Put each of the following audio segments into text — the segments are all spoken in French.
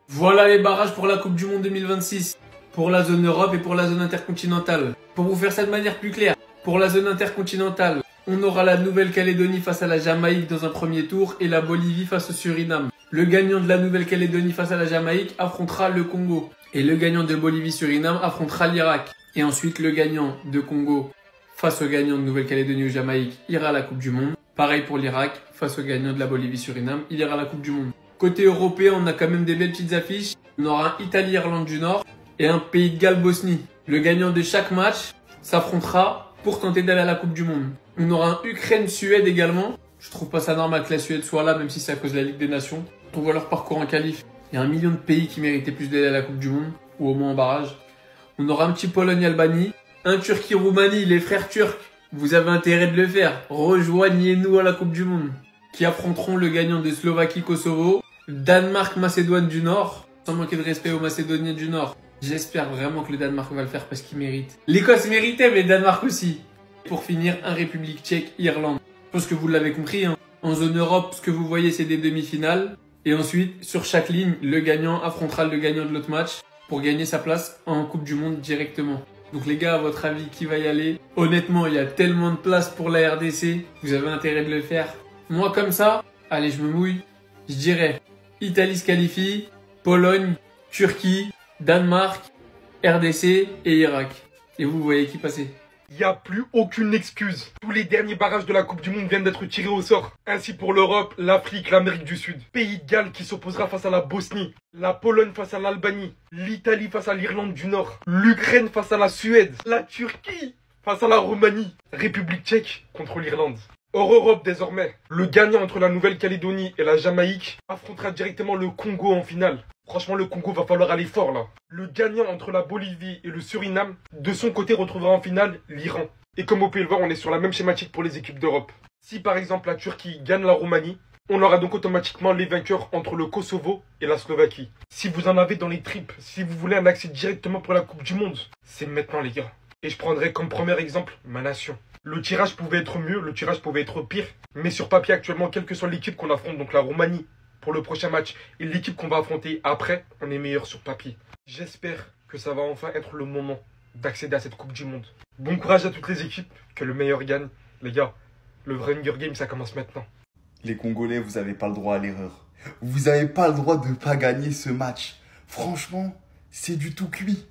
Voilà les barrages pour la Coupe du Monde 2026, pour la zone Europe et pour la zone intercontinentale. Pour vous faire ça de manière plus claire, pour la zone intercontinentale, on aura la Nouvelle-Calédonie face à la Jamaïque dans un premier tour et la Bolivie face au Suriname. Le gagnant de la Nouvelle-Calédonie face à la Jamaïque affrontera le Congo. Et le gagnant de Bolivie-Suriname affrontera l'Irak. Et ensuite, le gagnant de Congo face au gagnant de Nouvelle-Calédonie ou Jamaïque ira à la Coupe du Monde. Pareil pour l'Irak, face au gagnant de la Bolivie-Suriname, il ira à la Coupe du Monde. Côté européen, on a quand même des belles petites affiches. On aura un Italie-Irlande du Nord et un Pays de Galles-Bosnie. Le gagnant de chaque match s'affrontera pour tenter d'aller à la Coupe du Monde. On aura un Ukraine-Suède également. Je trouve pas ça normal que la Suède soit là, même si c'est à cause de la Ligue des Nations. On voit leur parcours en qualif. Il y a 1 million de pays qui méritaient plus d'aller à la Coupe du Monde, ou au moins en barrage. On aura un petit Pologne-Albanie, un Turquie-Roumanie, les frères turcs. Vous avez intérêt de le faire. Rejoignez-nous à la Coupe du Monde. Qui affronteront le gagnant de Slovaquie-Kosovo, Danemark-Macédoine du Nord. Sans manquer de respect aux Macédoniens du Nord. J'espère vraiment que le Danemark va le faire parce qu'il mérite. L'Écosse méritait, mais le Danemark aussi. Pour finir, un République tchèque-Irlande. Je pense que vous l'avez compris, hein. En zone Europe, ce que vous voyez, c'est des demi-finales. Et ensuite, sur chaque ligne, le gagnant affrontera le gagnant de l'autre match pour gagner sa place en Coupe du Monde directement. Donc les gars, à votre avis, qui va y aller? Honnêtement, il y a tellement de place pour la RDC. Vous avez intérêt de le faire. Moi, comme ça, allez, je me mouille. Je dirais Italie se qualifie, Pologne, Turquie, Danemark, RDC et Irak. Et vous voyez qui passer. Il n'y a plus aucune excuse. Tous les derniers barrages de la Coupe du Monde viennent d'être tirés au sort. Ainsi pour l'Europe, l'Afrique, l'Amérique du Sud. Pays de Galles qui s'opposera face à la Bosnie. La Pologne face à l'Albanie. L'Italie face à l'Irlande du Nord. L'Ukraine face à la Suède. La Turquie face à la Roumanie. République tchèque contre l'Irlande. Hors Europe désormais, le gagnant entre la Nouvelle-Calédonie et la Jamaïque affrontera directement le Congo en finale. Franchement, le Congo va falloir aller fort là. Le gagnant entre la Bolivie et le Suriname, de son côté, retrouvera en finale l'Iran. Et comme vous pouvez le voir, on est sur la même schématique pour les équipes d'Europe. Si par exemple la Turquie gagne la Roumanie, on aura donc automatiquement les vainqueurs entre le Kosovo et la Slovaquie. Si vous en avez dans les tripes, si vous voulez un accès directement pour la Coupe du Monde, c'est maintenant les gars. Et je prendrai comme premier exemple ma nation. Le tirage pouvait être mieux, le tirage pouvait être pire. Mais sur papier actuellement, quelle que soit l'équipe qu'on affronte, donc la Roumanie pour le prochain match et l'équipe qu'on va affronter après, on est meilleur sur papier. J'espère que ça va enfin être le moment d'accéder à cette Coupe du Monde. Bon courage à toutes les équipes, que le meilleur gagne. Les gars, le vrai Hunger Game, ça commence maintenant. Les Congolais, vous n'avez pas le droit à l'erreur. Vous n'avez pas le droit de ne pas gagner ce match. Franchement, c'est du tout cuit.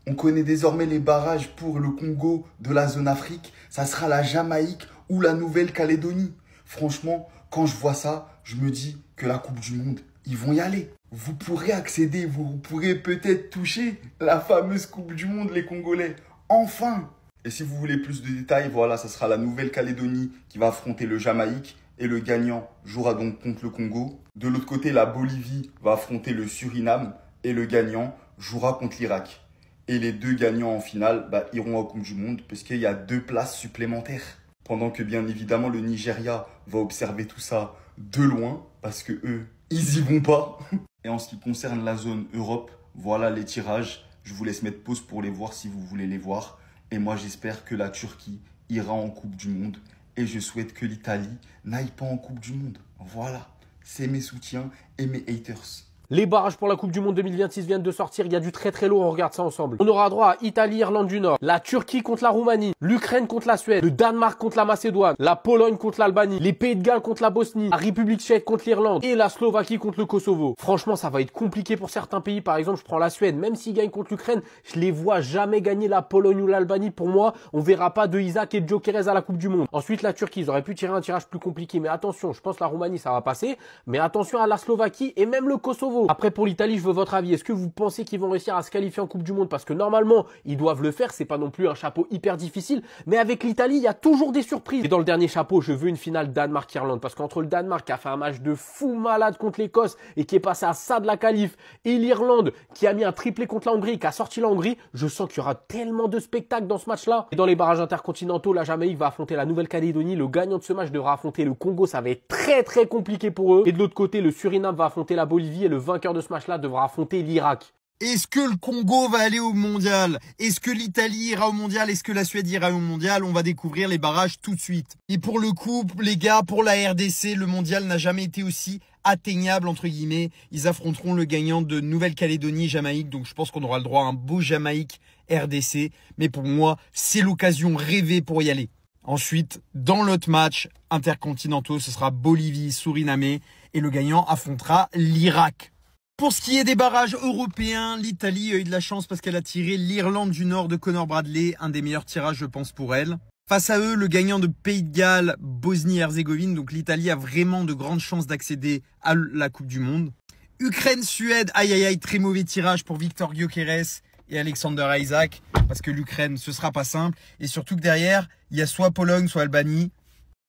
On connaît désormais les barrages pour le Congo de la zone Afrique. Ça sera la Jamaïque ou la Nouvelle-Calédonie. Franchement, quand je vois ça, je me dis que la Coupe du Monde, ils vont y aller. Vous pourrez accéder, vous pourrez peut-être toucher la fameuse Coupe du Monde, les Congolais. Enfin! Et si vous voulez plus de détails, voilà, ça sera la Nouvelle-Calédonie qui va affronter le Jamaïque. Et le gagnant jouera donc contre le Congo. De l'autre côté, la Bolivie va affronter le Suriname. Et le gagnant jouera contre l'Irak. Et les deux gagnants en finale iront à Coupe du Monde parce qu'il y a 2 places supplémentaires. Pendant que bien évidemment le Nigeria va observer tout ça de loin parce que eux, ils y vont pas. Et en ce qui concerne la zone Europe, voilà les tirages. Je vous laisse mettre pause pour les voir si vous voulez les voir. Et moi j'espère que la Turquie ira en Coupe du Monde. Et je souhaite que l'Italie n'aille pas en Coupe du Monde. Voilà, c'est mes soutiens et mes haters. Les barrages pour la Coupe du Monde 2026 viennent de sortir, il y a du très très lourd, on regarde ça ensemble. On aura droit à Italie, Irlande du Nord, la Turquie contre la Roumanie, l'Ukraine contre la Suède, le Danemark contre la Macédoine, la Pologne contre l'Albanie, les Pays de Galles contre la Bosnie, la République tchèque contre l'Irlande et la Slovaquie contre le Kosovo. Franchement, ça va être compliqué pour certains pays, par exemple, je prends la Suède, même s'ils gagnent contre l'Ukraine, je les vois jamais gagner la Pologne ou l'Albanie. Pour moi, on verra pas de Isaac et de Gyökeres à la Coupe du Monde. Ensuite, la Turquie, ils auraient pu tirer un tirage plus compliqué, mais attention, je pense que la Roumanie, ça va passer, mais attention à la Slovaquie et même le Kosovo. Après, pour l'Italie, je veux votre avis. Est-ce que vous pensez qu'ils vont réussir à se qualifier en Coupe du Monde? Parce que normalement, ils doivent le faire. C'est pas non plus un chapeau hyper difficile. Mais avec l'Italie, il y a toujours des surprises. Et dans le dernier chapeau, je veux une finale Danemark-Irlande. Parce qu'entre le Danemark qui a fait un match de fou malade contre l'Écosse et qui est passé à ça de la qualif, et l'Irlande qui a mis un triplé contre la Hongrie et qui a sorti la Hongrie, je sens qu'il y aura tellement de spectacles dans ce match-là. Et dans les barrages intercontinentaux, la Jamaïque va affronter la Nouvelle-Calédonie. Le gagnant de ce match devra affronter le Congo. Ça va être très très compliqué pour eux. Et de l'autre côté, le Suriname va affronter la Bolivie et le vainqueur de ce match-là devra affronter l'Irak. Est-ce que le Congo va aller au mondial? Est-ce que l'Italie ira au mondial? Est-ce que la Suède ira au mondial? On va découvrir les barrages tout de suite. Et pour le coup, les gars, pour la RDC, le mondial n'a jamais été aussi atteignable entre guillemets. Ils affronteront le gagnant de Nouvelle-Calédonie et Jamaïque. Donc je pense qu'on aura le droit à un beau Jamaïque RDC. Mais pour moi, c'est l'occasion rêvée pour y aller. Ensuite, dans l'autre match intercontinentaux, ce sera Bolivie-Suriname et le gagnant affrontera l'Irak. Pour ce qui est des barrages européens, l'Italie a eu de la chance parce qu'elle a tiré l'Irlande du Nord de Conor Bradley, un des meilleurs tirages je pense pour elle. Face à eux, le gagnant de Pays de Galles, Bosnie-Herzégovine, donc l'Italie a vraiment de grandes chances d'accéder à la Coupe du Monde. Ukraine-Suède, aïe aïe aïe, très mauvais tirage pour Victor Gyökeres et Alexander Isaac, parce que l'Ukraine, ce sera pas simple. Et surtout que derrière, il y a soit Pologne, soit Albanie.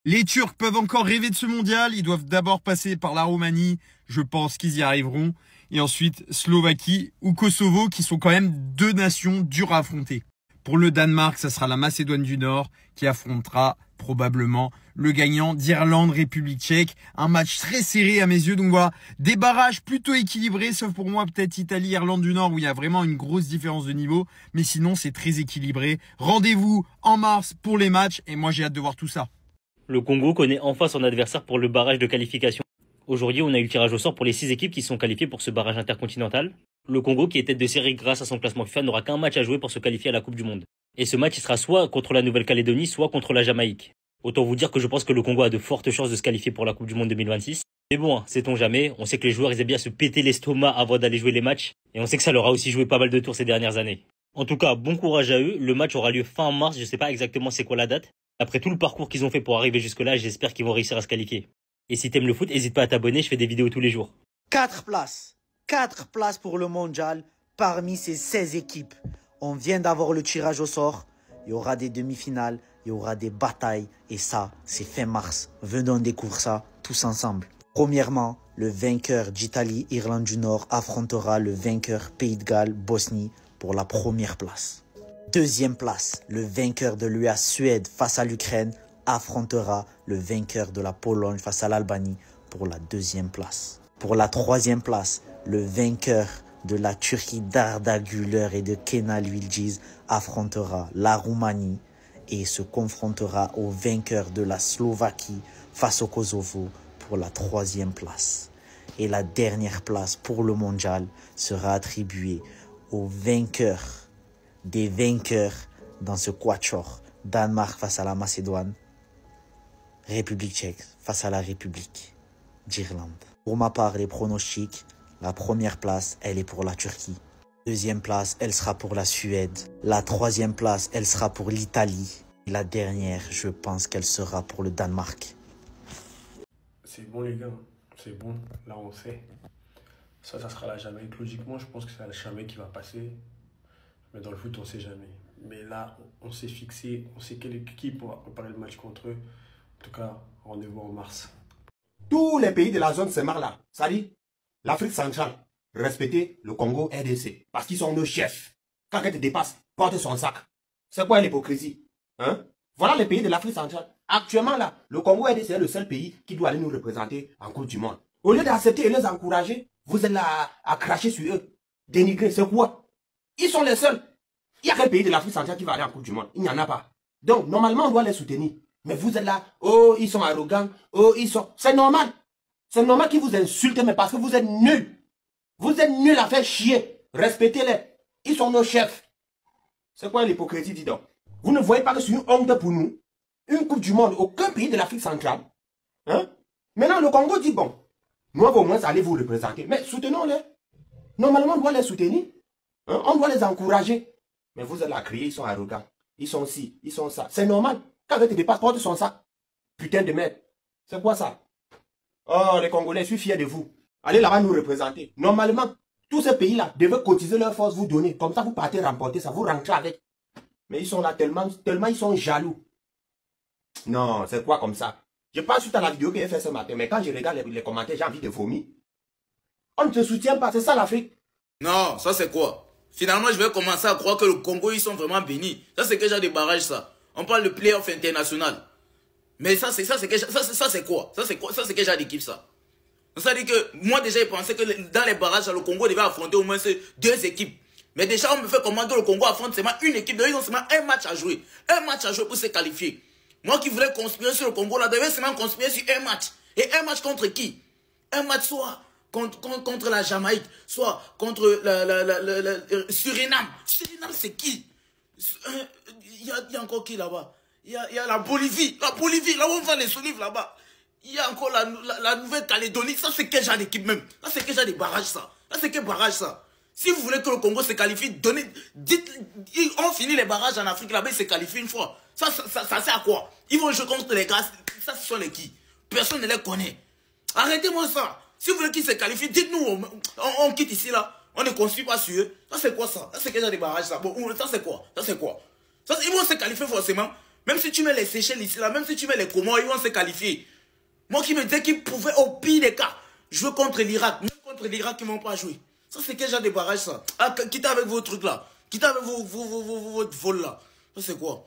Les Turcs peuvent encore rêver de ce mondial, ils doivent d'abord passer par la Roumanie, je pense qu'ils y arriveront. Et ensuite, Slovaquie ou Kosovo, qui sont quand même deux nations dures à affronter. Pour le Danemark, ça sera la Macédoine du Nord qui affrontera probablement le gagnant d'Irlande-République tchèque. Un match très serré à mes yeux. Donc voilà, des barrages plutôt équilibrés, sauf pour moi peut-être Italie-Irlande du Nord où il y a vraiment une grosse différence de niveau. Mais sinon, c'est très équilibré. Rendez-vous en mars pour les matchs et moi j'ai hâte de voir tout ça. Le Congo connaît enfin son adversaire pour le barrage de qualification. Aujourd'hui, on a eu le tirage au sort pour les 6 équipes qui sont qualifiées pour ce barrage intercontinental. Le Congo, qui est tête de série grâce à son classement FIFA, n'aura qu'un match à jouer pour se qualifier à la Coupe du Monde. Et ce match, il sera soit contre la Nouvelle-Calédonie, soit contre la Jamaïque. Autant vous dire que je pense que le Congo a de fortes chances de se qualifier pour la Coupe du Monde 2026. Mais bon, sait-on jamais, on sait que les joueurs ils aiment bien se péter l'estomac avant d'aller jouer les matchs. Et on sait que ça leur a aussi joué pas mal de tours ces dernières années. En tout cas, bon courage à eux. Le match aura lieu fin mars, je sais pas exactement c'est quoi la date. Après tout le parcours qu'ils ont fait pour arriver jusque-là, j'espère qu'ils vont réussir à se qualifier. Et si t'aimes le foot, n'hésite pas à t'abonner, je fais des vidéos tous les jours. 4 places. 4 places pour le mondial parmi ces 16 équipes. On vient d'avoir le tirage au sort. Il y aura des demi-finales, il y aura des batailles. Et ça, c'est fin mars. Venons découvrir ça tous ensemble. Premièrement, le vainqueur d'Italie-Irlande du Nord affrontera le vainqueur Pays de Galles-Bosnie pour la première place. Deuxième place, le vainqueur de l'UA-Suède face à l'Ukraine affrontera le vainqueur de la Pologne face à l'Albanie pour la deuxième place. Pour la troisième place, le vainqueur de la Turquie d'Arda Güler et de Kenan Yildiz affrontera la Roumanie et se confrontera au vainqueur de la Slovaquie face au Kosovo pour la troisième place. Et la dernière place pour le mondial sera attribuée au vainqueur des vainqueurs dans ce quatuor. Danemark face à la Macédoine, République tchèque face à la République d'Irlande. Pour ma part, les pronostics, la première place, elle est pour la Turquie. Deuxième place, elle sera pour la Suède. La troisième place, elle sera pour l'Italie. Et la dernière, je pense qu'elle sera pour le Danemark. C'est bon les gars, c'est bon, là on sait. Ça sera la Jamaïque. Logiquement, je pense que c'est la Jamaïque qui va passer. Mais dans le foot, on sait jamais. Mais là, on s'est fixé, on sait quelle équipe on va préparer le match contre eux. En tout cas, rendez-vous en mars. Tous les pays de la zone se marrent là. Ça dit, l'Afrique centrale, respecter le Congo RDC. Parce qu'ils sont nos chefs. Quand elle te dépasse, porte son sac. C'est quoi l'hypocrisie? Hein? Voilà les pays de l'Afrique centrale. Actuellement là, le Congo RDC est le seul pays qui doit aller nous représenter en Coupe du Monde. Au lieu d'accepter et les encourager, vous êtes là à cracher sur eux. Dénigrer, c'est quoi? Ils sont les seuls. Il y a quel pays de l'Afrique centrale qui va aller en Coupe du Monde? Il n'y en a pas. Donc, normalement, on doit les soutenir. Mais vous êtes là, oh, ils sont arrogants, oh, ils sont... C'est normal. C'est normal qu'ils vous insultent, mais parce que vous êtes nuls. Vous êtes nuls à faire chier. Respectez-les. Ils sont nos chefs. C'est quoi l'hypocrisie, dis donc? Vous ne voyez pas que c'est une honte pour nous? Une Coupe du Monde, aucun pays de l'Afrique centrale. Hein? Maintenant, le Congo dit, bon, nous, on va au moins aller vous représenter. Mais soutenons-les. Normalement, on doit les soutenir. Hein? On doit les encourager. Mais vous êtes là à crier, ils sont arrogants. Ils sont ci, ils sont ça. C'est normal. Quand elle te dépasse, porte son sac. Putain de merde. C'est quoi ça? Oh, les Congolais, je suis fier de vous. Allez là-bas nous représenter. Normalement, tous ces pays-là devaient cotiser leur force, vous donner. Comme ça, vous partez remporter ça, vous rentrez avec. Mais ils sont là tellement ils sont jaloux. Non, c'est quoi comme ça? Je pense suite à la vidéo que j'ai fait ce matin, mais quand je regarde les commentaires, j'ai envie de vomir. On ne te soutient pas, c'est ça l'Afrique. Non, ça c'est quoi? Finalement, je vais commencer à croire que le Congo, ils sont vraiment bénis. Ça, c'est que j'ai des barrages, ça. On parle de playoff international. Mais ça, c'est quoi? Ça, c'est que j'ai d'équipe, ça. Ça dit que, moi, déjà, je pensais que dans les barrages, le Congo devait affronter au moins ces 2 équipes. Mais déjà, on me fait comment que le Congo affronte seulement une équipe. Donc, ils ont seulement un match à jouer. Un match à jouer pour se qualifier. Moi qui voulais conspirer sur le Congo, là, devais seulement conspirer sur un match. Et un match contre qui? Un match soit contre la Jamaïque, soit contre Suriname. Suriname, c'est qui? Il y a encore qui là-bas? Il y a la Bolivie. La Bolivie, là où on va les solives là-bas. Il y a encore la Nouvelle-Calédonie. Ça, c'est quel genre d'équipe même? Ça, c'est quel genre de barrage ça? Ça, c'est quel barrage ça? Si vous voulez que le Congo se qualifie, dites, on finit les barrages en Afrique là-bas, ils se qualifient une fois. Ça sert à quoi? Ils vont jouer contre les gars. Ça, ce sont les qui? Personne ne les connaît. Arrêtez-moi ça. Si vous voulez qu'ils se qualifient, dites-nous, on quitte ici là. On ne construit pas sur eux. Ça, c'est quoi ça? Ça, c'est quel genre de barrage ça? Bon, ça, c'est quoi? Ça, c'est quoi? Ça, ils vont se qualifier forcément. Même si tu mets les Seychelles ici là, même si tu mets les Comores, ils vont se qualifier. Moi qui me disais qu'ils pouvaient, au pire des cas, jouer contre l'Irak. Même contre l'Irak, ils ne vont pas jouer. Ça, c'est quel genre de barrage ça? Ah, quittez avec vos trucs là. Quittez avec vos vols là. Ça, c'est quoi?